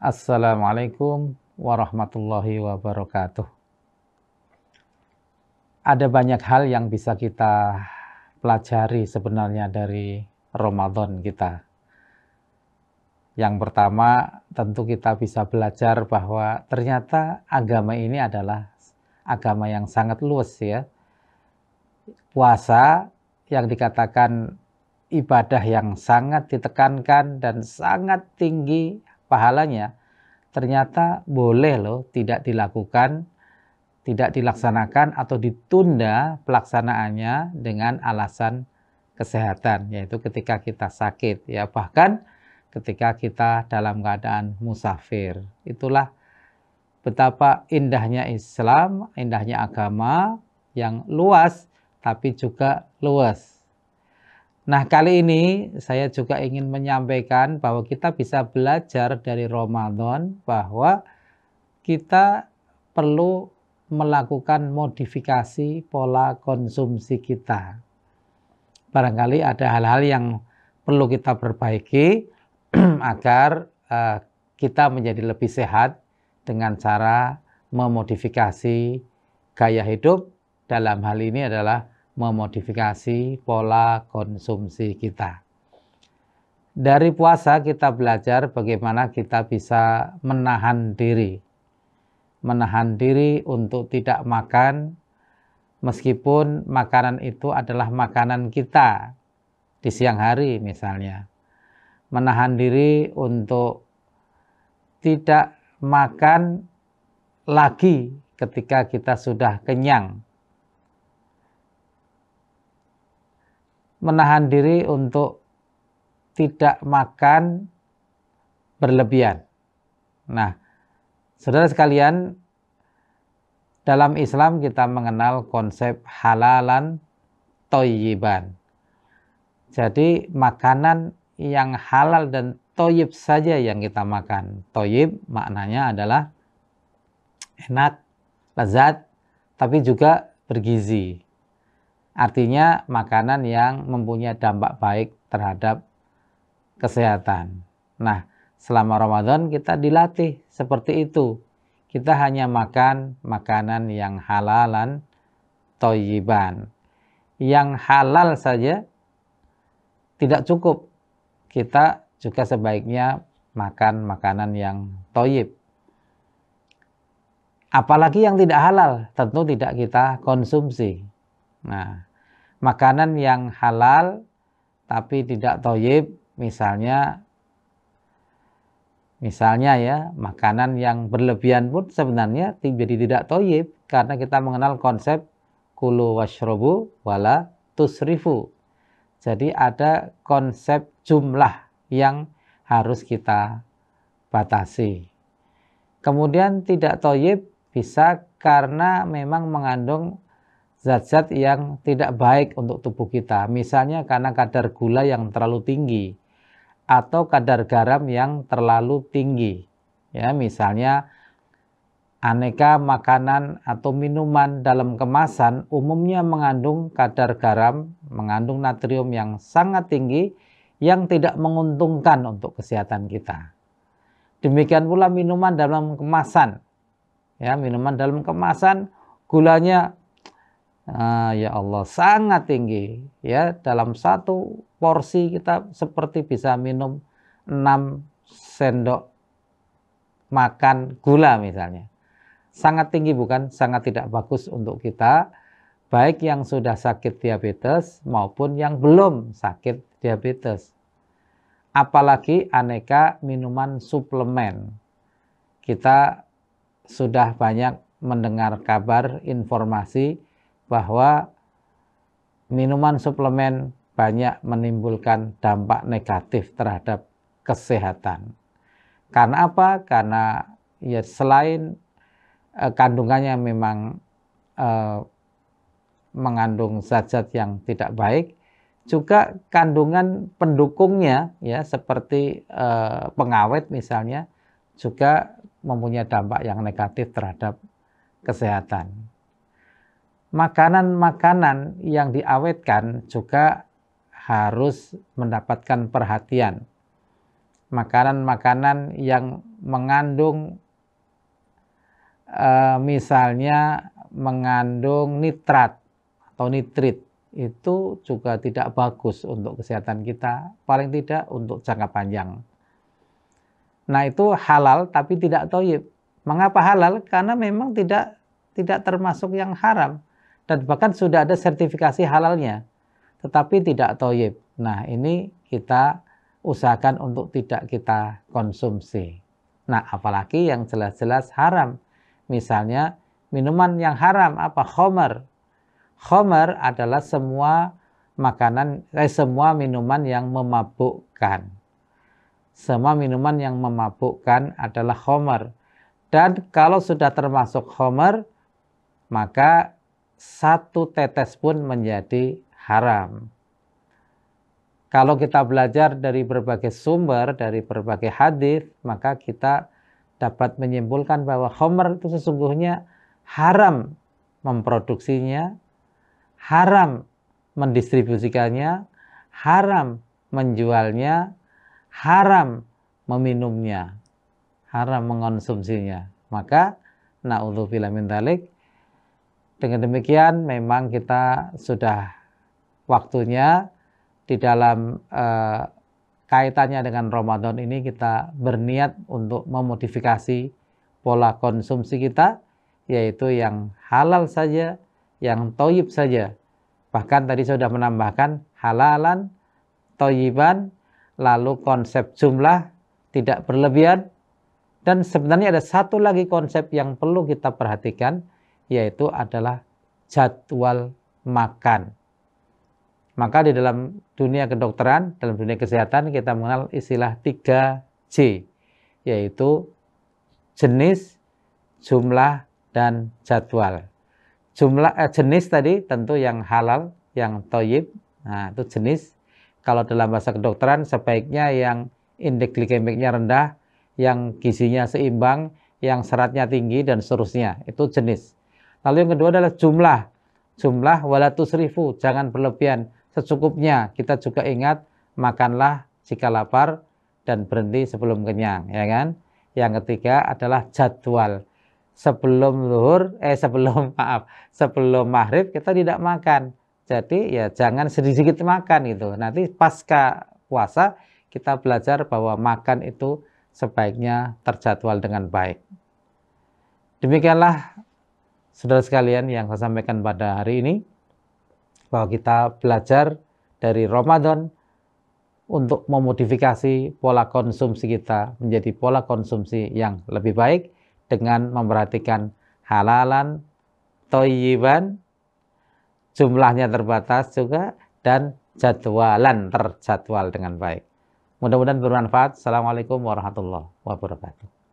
Assalamualaikum warahmatullahi wabarakatuh. Ada banyak hal yang bisa kita pelajari sebenarnya dari Ramadan kita. Yang pertama, tentu kita bisa belajar bahwa ternyata agama ini adalah agama yang sangat luas ya. Puasa yang dikatakan ibadah yang sangat ditekankan dan sangat tinggi pahalanya, ternyata boleh loh tidak dilakukan, tidak dilaksanakan atau ditunda pelaksanaannya dengan alasan kesehatan, yaitu ketika kita sakit ya, bahkan ketika kita dalam keadaan musafir. Itulah betapa indahnya Islam, indahnya agama yang luas tapi juga luas. Nah, kali ini saya juga ingin menyampaikan bahwa kita bisa belajar dari Ramadan bahwa kita perlu melakukan modifikasi pola konsumsi kita. Barangkali ada hal-hal yang perlu kita perbaiki agar kita menjadi lebih sehat dengan cara memodifikasi gaya hidup. Dalam hal ini adalah memodifikasi pola konsumsi kita. Dari puasa kita belajar bagaimana kita bisa menahan diri untuk tidak makan meskipun makanan itu adalah makanan kita di siang hari misalnya. Menahan diri untuk tidak makan lagi ketika kita sudah kenyang. Menahan diri untuk tidak makan berlebihan. Nah, saudara sekalian, dalam Islam kita mengenal konsep halalan thayyiban. Jadi makanan yang halal dan thayyib saja yang kita makan. Thayyib maknanya adalah enak, lezat, tapi juga bergizi. Artinya makanan yang mempunyai dampak baik terhadap kesehatan. Nah, selama Ramadan kita dilatih seperti itu. Kita hanya makan makanan yang halalan thayyiban. Yang halal saja tidak cukup. Kita juga sebaiknya makan makanan yang thayyib. Apalagi yang tidak halal, tentu tidak kita konsumsi. Nah, makanan yang halal tapi tidak thayyib, misalnya ya, makanan yang berlebihan pun sebenarnya jadi tidak thayyib, karena kita mengenal konsep kulu washrobu wala tusrifu. Jadi ada konsep jumlah yang harus kita batasi. Kemudian tidak thayyib bisa karena memang mengandung zat-zat yang tidak baik untuk tubuh kita. Misalnya karena kadar gula yang terlalu tinggi atau kadar garam yang terlalu tinggi. Ya, misalnya aneka makanan atau minuman dalam kemasan umumnya mengandung kadar garam, mengandung natrium yang sangat tinggi yang tidak menguntungkan untuk kesehatan kita. Demikian pula minuman dalam kemasan. Ya, minuman dalam kemasan gulanya ya Allah sangat tinggi. Ya, dalam satu porsi kita seperti bisa minum 6 sendok makan gula misalnya. Sangat tinggi bukan? Sangat tidak bagus untuk kita, baik yang sudah sakit diabetes maupun yang belum sakit diabetes. Apalagi aneka minuman suplemen. Kita sudah banyak mendengar kabar informasi bahwa minuman suplemen banyak menimbulkan dampak negatif terhadap kesehatan. Karena apa? Karena ya selain kandungannya memang mengandung zat-zat yang tidak baik, juga kandungan pendukungnya ya seperti pengawet misalnya juga mempunyai dampak yang negatif terhadap kesehatan. Makanan-makanan yang diawetkan juga harus mendapatkan perhatian. makanan-makanan yang mengandung misalnya mengandung nitrat atau nitrit, itu juga tidak bagus untuk kesehatan kita, paling tidak untuk jangka panjang. Nah, itu halal tapi tidak thayyib. Mengapa halal? Karena memang tidak termasuk yang haram dan bahkan sudah ada sertifikasi halalnya, tetapi tidak thayyib. Nah, ini kita usahakan untuk tidak kita konsumsi. Nah, apalagi yang jelas-jelas haram. Misalnya minuman yang haram apa? Khamar. Khamar adalah semua minuman yang memabukkan. Semua minuman yang memabukkan adalah khamar. Dan kalau sudah termasuk khamar, maka 1 tetes pun menjadi haram. Kalau kita belajar dari berbagai sumber, dari berbagai hadis, maka kita dapat menyimpulkan bahwa khamar itu sesungguhnya haram memproduksinya, haram mendistribusikannya, haram menjualnya, haram meminumnya, haram mengonsumsinya. Maka na'udzubillah min dzalik. Dengan demikian memang kita sudah waktunya di dalam kaitannya dengan Ramadan ini kita berniat untuk memodifikasi pola konsumsi kita, yaitu yang halal saja, yang thayyib saja. Bahkan tadi sudah menambahkan halalan, thayyiban, lalu konsep jumlah tidak berlebihan, dan sebenarnya ada satu lagi konsep yang perlu kita perhatikan, yaitu adalah jadwal makan. Maka di dalam dunia kedokteran, dalam dunia kesehatan kita mengenal istilah 3J, yaitu jenis, jumlah, dan jadwal. Jenis tadi tentu yang halal, yang thayyib. Nah, itu jenis. Kalau dalam bahasa kedokteran sebaiknya yang indeks glikemiknya rendah, yang gizinya seimbang, yang seratnya tinggi, dan seterusnya. Itu jenis. Lalu yang kedua adalah jumlah. Jumlah wala tusrifu, jangan berlebihan, secukupnya. Kita juga ingat, makanlah jika lapar dan berhenti sebelum kenyang, ya kan? Yang ketiga adalah jadwal. Sebelum maghrib kita tidak makan. Jadi ya jangan sedikit-sedikit makan gitu. Nanti pasca puasa kita belajar bahwa makan itu sebaiknya terjadwal dengan baik. Demikianlah saudara sekalian yang saya sampaikan pada hari ini, bahwa kita belajar dari Ramadan untuk memodifikasi pola konsumsi kita menjadi pola konsumsi yang lebih baik dengan memperhatikan halalan, thayyiban, jumlahnya terbatas juga, dan jadwalan, terjadwal dengan baik. Mudah-mudahan bermanfaat. Assalamualaikum warahmatullahi wabarakatuh.